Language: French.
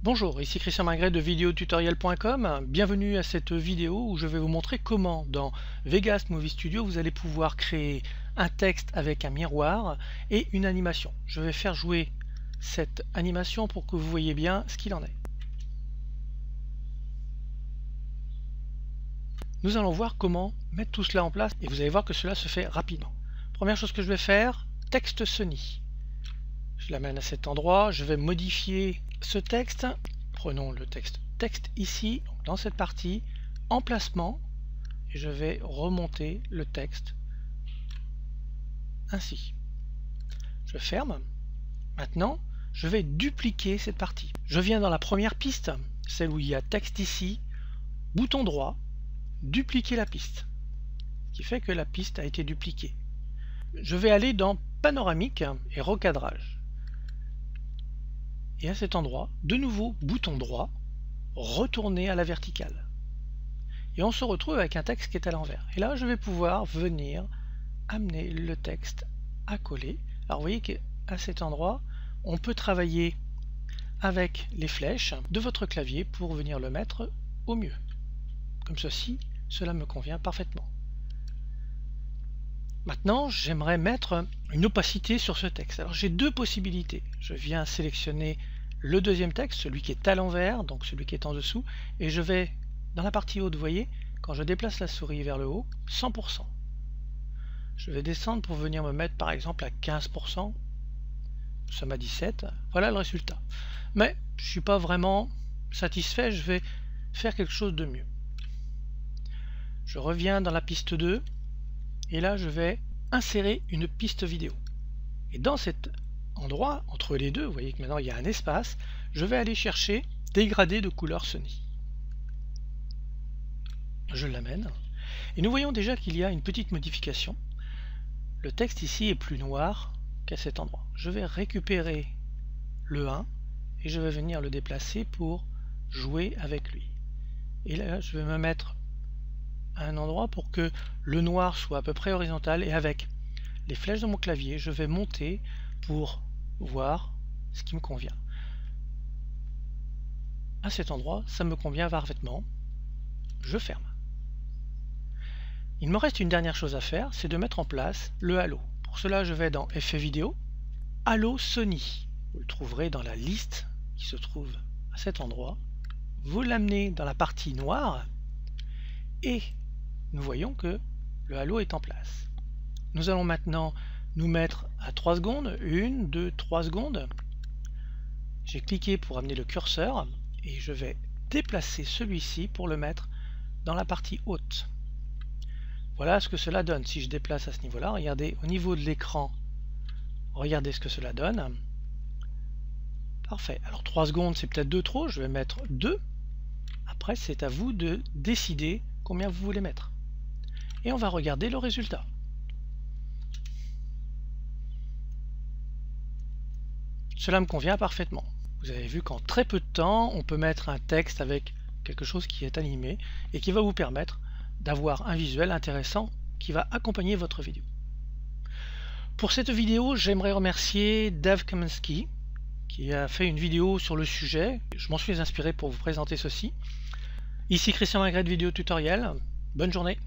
Bonjour, ici Christian Magret de videotutoriel.com. Bienvenue à cette vidéo où je vais vous montrer comment dans Vegas Movie Studio vous allez pouvoir créer un texte avec un miroir et une animation. Je vais faire jouer cette animation pour que vous voyez bien ce qu'il en est. Nous allons voir comment mettre tout cela en place et vous allez voir que cela se fait rapidement. Première chose que je vais faire, texte Sony. Je l'amène à cet endroit, je vais modifier ce texte. Prenons le texte ici, donc dans cette partie, emplacement, et je vais remonter le texte ainsi. Je ferme. Maintenant, je vais dupliquer cette partie. Je viens dans la première piste, celle où il y a texte ici, bouton droit, dupliquer la piste, ce qui fait que la piste a été dupliquée. Je vais aller dans panoramique et recadrage. Et à cet endroit, de nouveau bouton droit, retourner à la verticale. Et on se retrouve avec un texte qui est à l'envers. Et là, je vais pouvoir venir amener le texte à coller. Alors vous voyez qu'à cet endroit, on peut travailler avec les flèches de votre clavier pour venir le mettre au mieux. Comme ceci, cela me convient parfaitement. Maintenant, j'aimerais mettre une opacité sur ce texte. Alors j'ai deux possibilités. Je viens sélectionner le deuxième texte, celui qui est à l'envers, donc celui qui est en dessous, et je vais dans la partie haute, vous voyez, quand je déplace la souris vers le haut, 100%. Je vais descendre pour venir me mettre par exemple à 15%. Nous sommes à 17. Voilà le résultat. Mais je ne suis pas vraiment satisfait, je vais faire quelque chose de mieux. Je reviens dans la piste 2. Et là, je vais insérer une piste vidéo. Et dans cet endroit, entre les deux, vous voyez que maintenant il y a un espace, je vais aller chercher dégradé de couleur Sony. Je l'amène. Et nous voyons déjà qu'il y a une petite modification. Le texte ici est plus noir qu'à cet endroit. Je vais récupérer le 1 et je vais venir le déplacer pour jouer avec lui. Et là, je vais me mettre à un endroit pour que le noir soit à peu près horizontal, et avec les flèches de mon clavier je vais monter pour voir ce qui me convient. À cet endroit ça me convient parfaitement. Je ferme. Il me reste une dernière chose à faire, c'est de mettre en place le halo. Pour cela je vais dans Effets vidéo, Halo Sony. Vous le trouverez dans la liste qui se trouve à cet endroit. Vous l'amenez dans la partie noire et nous voyons que le halo est en place. Nous allons maintenant nous mettre à 3 secondes, 1, 2, 3 secondes. J'ai cliqué pour amener le curseur et je vais déplacer celui-ci pour le mettre dans la partie haute. Voilà ce que cela donne. Si je déplace à ce niveau-là, regardez au niveau de l'écran, regardez ce que cela donne. Parfait. Alors 3 secondes c'est peut-être de trop, je vais mettre 2. Après c'est à vous de décider combien vous voulez mettre. Et on va regarder le résultat. Cela me convient parfaitement. Vous avez vu qu'en très peu de temps, on peut mettre un texte avec quelque chose qui est animé et qui va vous permettre d'avoir un visuel intéressant qui va accompagner votre vidéo. Pour cette vidéo, j'aimerais remercier Dave Kaminsky qui a fait une vidéo sur le sujet. Je m'en suis inspiré pour vous présenter ceci. Ici Christian Magret de Vidéo Tutoriel. Bonne journée.